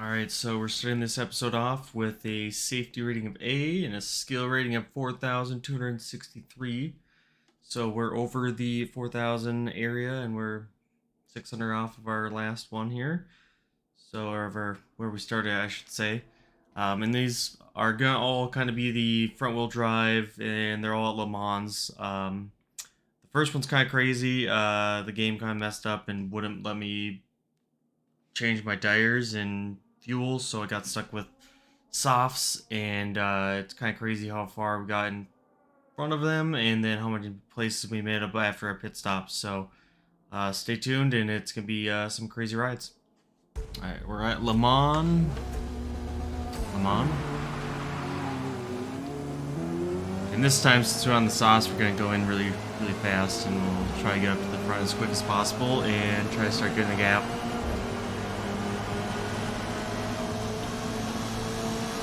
Alright, so we're starting this episode off with a safety rating of A and a skill rating of 4,263. So we're over the 4,000 area and we're 600 off of our last one here. So, where we started, I should say. And these are gonna all kind of be the front wheel drive, and they're all at Le Mans. The first one's kind of crazy. The game kind of messed up and wouldn't let me change my tires and fuel, so I got stuck with softs, and it's kind of crazy how far we got in front of them and then how many places we made up after our pit stops. So stay tuned, and it's gonna be some crazy rides. Alright, we're at Le Mans. And this time, since we're on the sauce, we're gonna go in really fast, and we'll try to get up to the front as quick as possible and try to start getting a gap.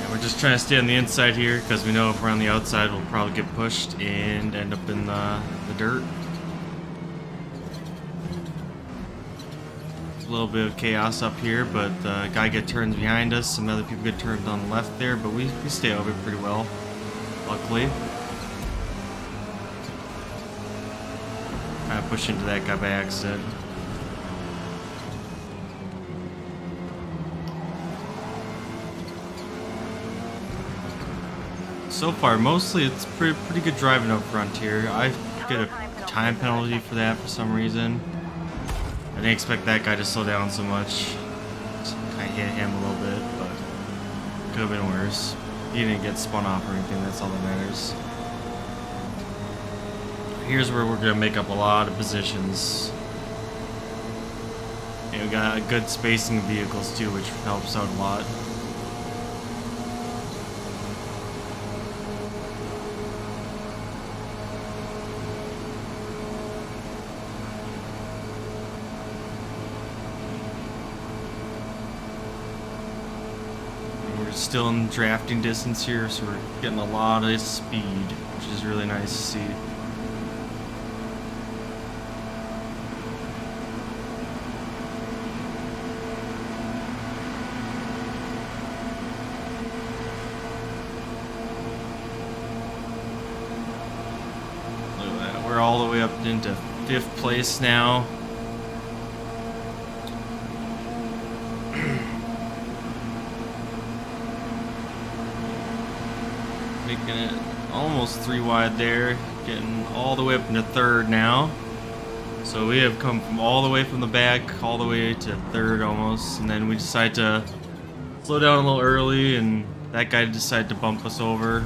We're just trying to stay on the inside here because we know if we're on the outside, we'll probably get pushed and end up in the dirt. A little bit of chaos up here, but the guy get turns behind us. Some other people get turned on the left there, but we stay over pretty well, luckily. Kind of push into that guy by accident. So far, mostly it's pretty good driving up front here. I get a time penalty for that for some reason. I didn't expect that guy to slow down so much. I hit him a little bit, but could have been worse. He didn't get spun off or anything, that's all that matters. Here's where we're going to make up a lot of positions. And we got a good spacing of vehicles too, which helps out a lot. Still in drafting distance here, so we're getting a lot of speed, which is really nice to see. Look at that. We're all the way up into 5th place now. Making it almost 3 wide there, getting all the way up into 3rd now. So we have come from all the way from the back all the way to 3rd almost, and then we decided to slow down a little early, and that guy decided to bump us over.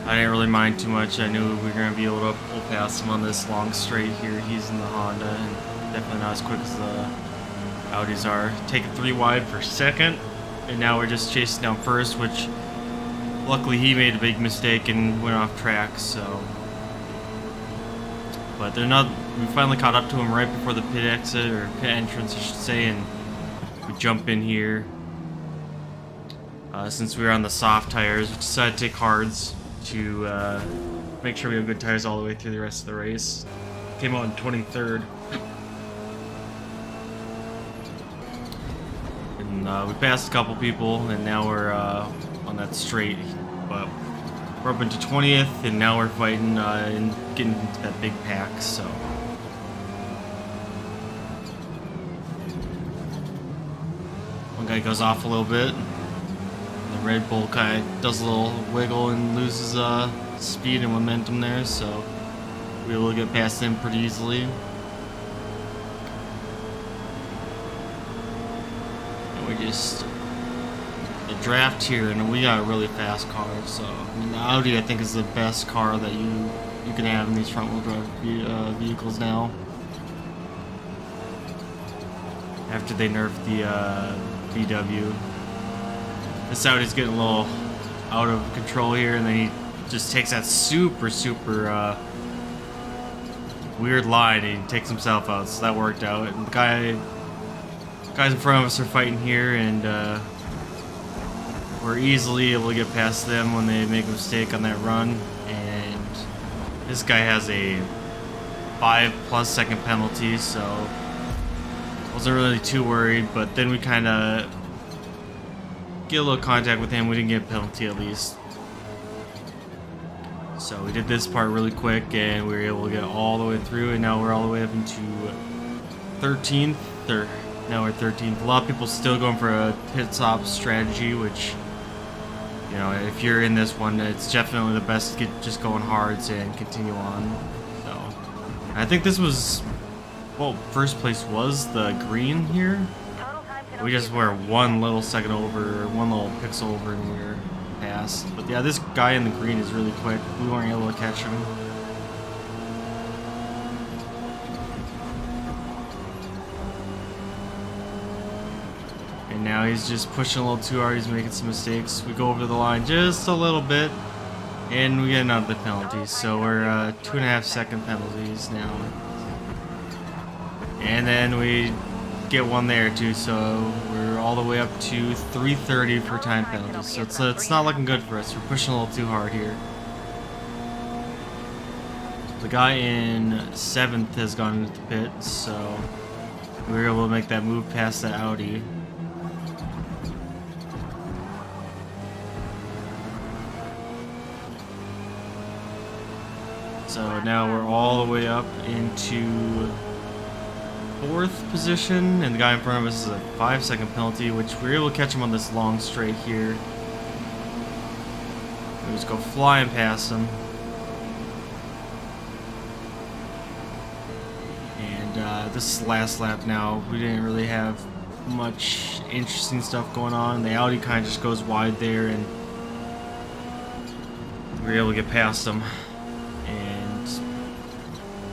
I didn't really mind too much. I knew we were going to be able to pull past him on this long straight here. He's in the Honda, and definitely not as quick as the Audis are. Taking 3 wide for 2nd, and now we're just chasing down 1st, which luckily he made a big mistake and went off track, so. But they're not. We finally caught up to him right before the pit exit, or pit entrance, I should say, and we jump in here. Since we were on the soft tires, we decided to take hards to make sure we have good tires all the way through the rest of the race. Came out in 23rd. And we passed a couple people, and now we're on that straight, but we're up into 20th, and now we're fighting and getting into that big pack, so. One guy goes off a little bit. The Red Bull kind of does a little wiggle and loses speed and momentum there, so we will get past him pretty easily. And we just draft here, and we got a really fast car, so I mean, the Audi I think is the best car that you can have in these front wheel drive vehicles now, after they nerfed the VW. This Audi's getting a little out of control here, and then he just takes that super weird line and he takes himself out, so that worked out. And the guys in front of us are fighting here, and we're easily able to get past them when they make a mistake on that run. And this guy has a 5+ second penalty, so wasn't really too worried. But then we kind of get a little contact with him. We didn't get a penalty at least. So we did this part really quick, and we were able to get all the way through, and now we're all the way up into 13th, or now we're 13th. A lot of people still going for a pit stop strategy, which, you know, if you're in this one, it's definitely the best to get just going hards and continue on. So I think this was, well, first place was the green here. We just were 1 little second over, 1 little pixel over, and we were past. But yeah, this guy in the green is really quick. We weren't able to catch him. And now he's just pushing a little too hard. He's making some mistakes. We go over the line just a little bit, and we get another penalty. So we're 2.5 second penalties now. And then we get one there too, so we're all the way up to 3:30 for time penalties. So it's not looking good for us. We're pushing a little too hard here. The guy in 7th has gone into the pit, so we were able to make that move past the Audi. So now we're all the way up into 4th position, and the guy in front of us is a 5 second penalty, which we were able to catch him on this long straight here. We just go flying past him. And this last lap now, we didn't really have much interesting stuff going on. The Audi kind of just goes wide there, and we were able to get past him.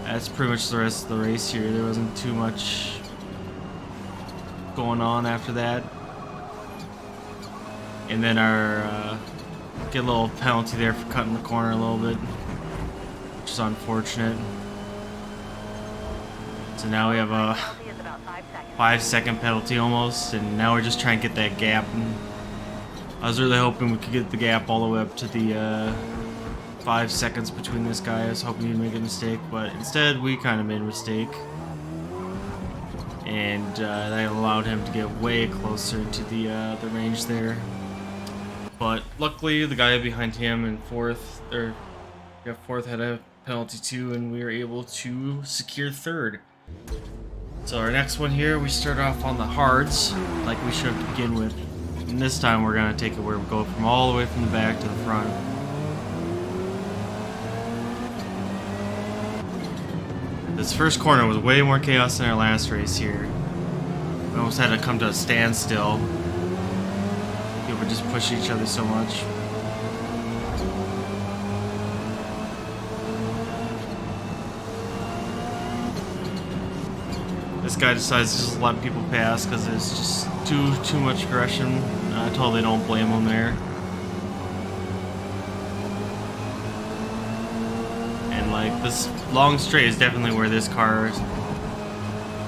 That's pretty much the rest of the race here. There wasn't too much going on after that. And then our get a little penalty there for cutting the corner a little bit, which is unfortunate. So now we have a 5 second penalty almost, and now we're just trying to get that gap. And I was really hoping we could get the gap all the way up to the 5 seconds between this guy. I was hoping he'd make a mistake, but instead we kind of made a mistake, and that allowed him to get way closer to the range there. But luckily, the guy behind him in 4th, had a penalty too, and we were able to secure 3rd. So our next one here, we start off on the hards, like we should to begin with, and this time we're gonna take it where we go from all the way from the back to the front. This first corner was way more chaos than our last race here. We almost had to come to a standstill. People just push each other so much. This guy decides to just let people pass because there's just too much aggression. I totally don't blame him there. Like, this long straight is definitely where this car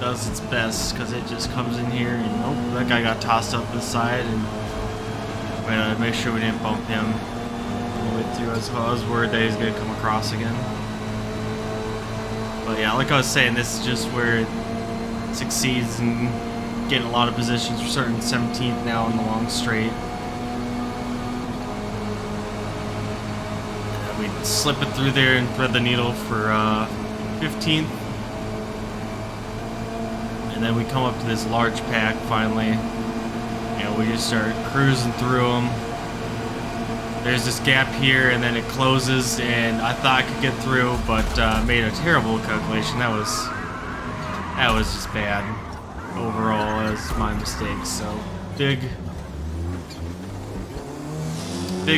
does its best, because it just comes in here and oh, that guy got tossed up the side, and we had to make sure we didn't bump him all the way through. I was worried that he was going to come across again. But yeah, like I was saying, this is just where it succeeds in getting a lot of positions. We're starting 17th now in the long straight. We slip it through there and thread the needle for 15th. And then we come up to this large pack finally. And we just start cruising through them. There's this gap here, and then it closes, and I thought I could get through, but made a terrible calculation. That was just bad. Overall, that was my mistake. So big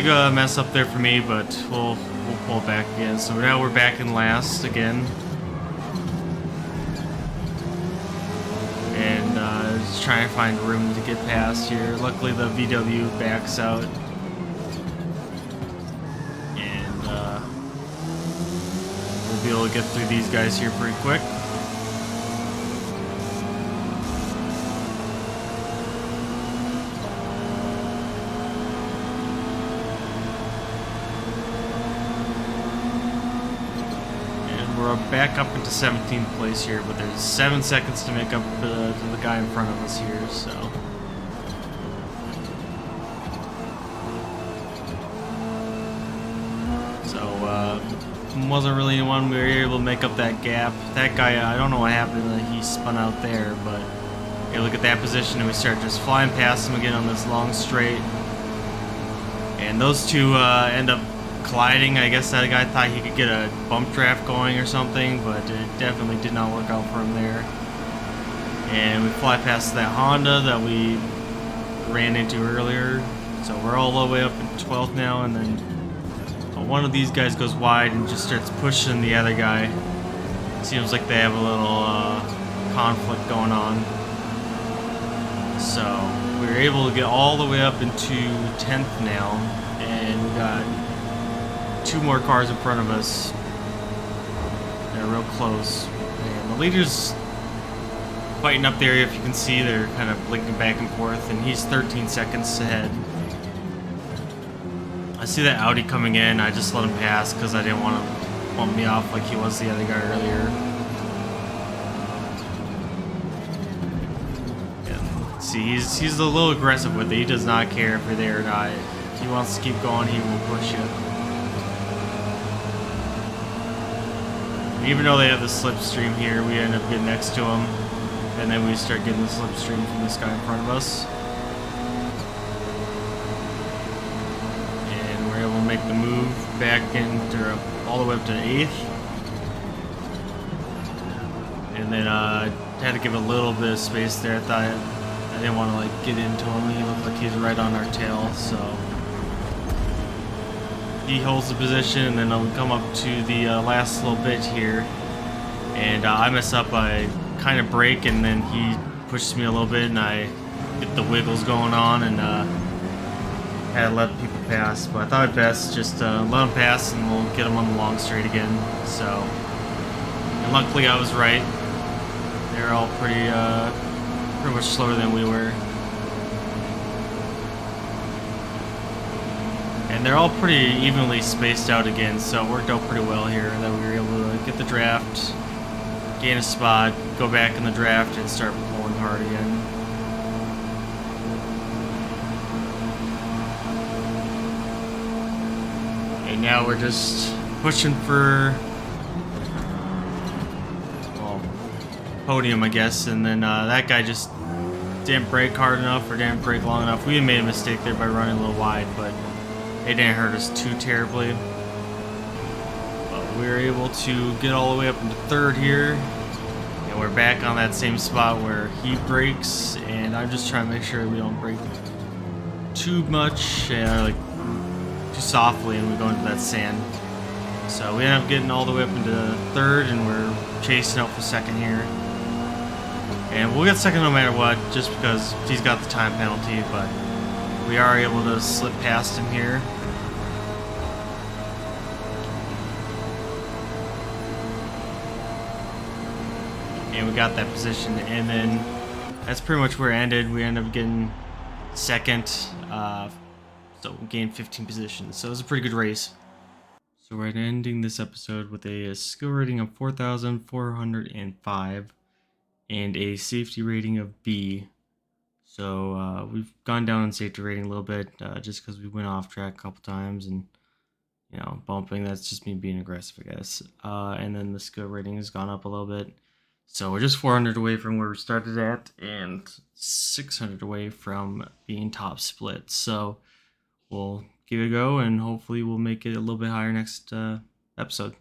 mess up there for me, but we'll pull back again. So now we're back in last again, and just trying to find room to get past here. Luckily, the VW backs out, and we'll be able to get through these guys here pretty quick. We're back up into 17th place here, but there's 7 seconds to make up to the guy in front of us here, so. So, wasn't really anyone. We were able to make up that gap. That guy, I don't know what happened. He spun out there, but you look at that position and we start just flying past him again on this long straight. And those two end up colliding. I guess that guy thought he could get a bump draft going or something, but it definitely did not work out for him there. And we fly past that Honda that we ran into earlier. So we're all the way up in 12th now, and then one of these guys goes wide and just starts pushing the other guy. Seems like they have a little conflict going on. So we were able to get all the way up into 10th now, and we got 2 more cars in front of us. They're real close. And the leader's fighting up there. If you can see, they're kind of blinking back and forth, and he's 13 seconds ahead. I see that Audi coming in. I just let him pass because I didn't want to bump me off like he was the other guy earlier. See, he's a little aggressive with it. He does not care if you're there or not. If he wants to keep going, he will push you. And even though they have the slipstream here, we end up getting next to him, and then we start getting the slipstream from this guy in front of us. And we're able to make the move back into all the way up to 8th. And then had to give a little bit of space there. I thought I didn't want to like get into him. He looked like he's right on our tail, so he holds the position, and then I'll come up to the last little bit here, and I mess up. I kind of brake, and then he pushes me a little bit, and I get the wiggles going on, and had to let people pass. But I thought it best just let them pass, and we'll get them on the long straight again. So, and luckily I was right. They're all pretty much slower than we were. And they're all pretty evenly spaced out again, so it worked out pretty well here that we were able to get the draft, gain a spot, go back in the draft, and start pulling hard again. And now we're just pushing for, well, podium, I guess, and then that guy just didn't brake hard enough or didn't brake long enough. We made a mistake there by running a little wide, but it didn't hurt us too terribly. But we were able to get all the way up into 3rd here, and we're back on that same spot where he brakes, and I'm just trying to make sure we don't brake too much, like too softly, and we go into that sand. So we end up getting all the way up into 3rd, and we're chasing out for 2nd here. And we'll get 2nd no matter what, just because he's got the time penalty, but we are able to slip past him here. And we got that position, and then that's pretty much where it ended. We ended up getting 2nd, so we gained 15 positions. So it was a pretty good race. So we're ending this episode with a skill rating of 4,405 and a safety rating of B. So we've gone down in safety rating a little bit just because we went off track a couple times, and bumping, that's just me being aggressive, I guess. And then the skill rating has gone up a little bit. So we're just 400 away from where we started at, and 600 away from being top split. So we'll give it a go, and hopefully we'll make it a little bit higher next episode.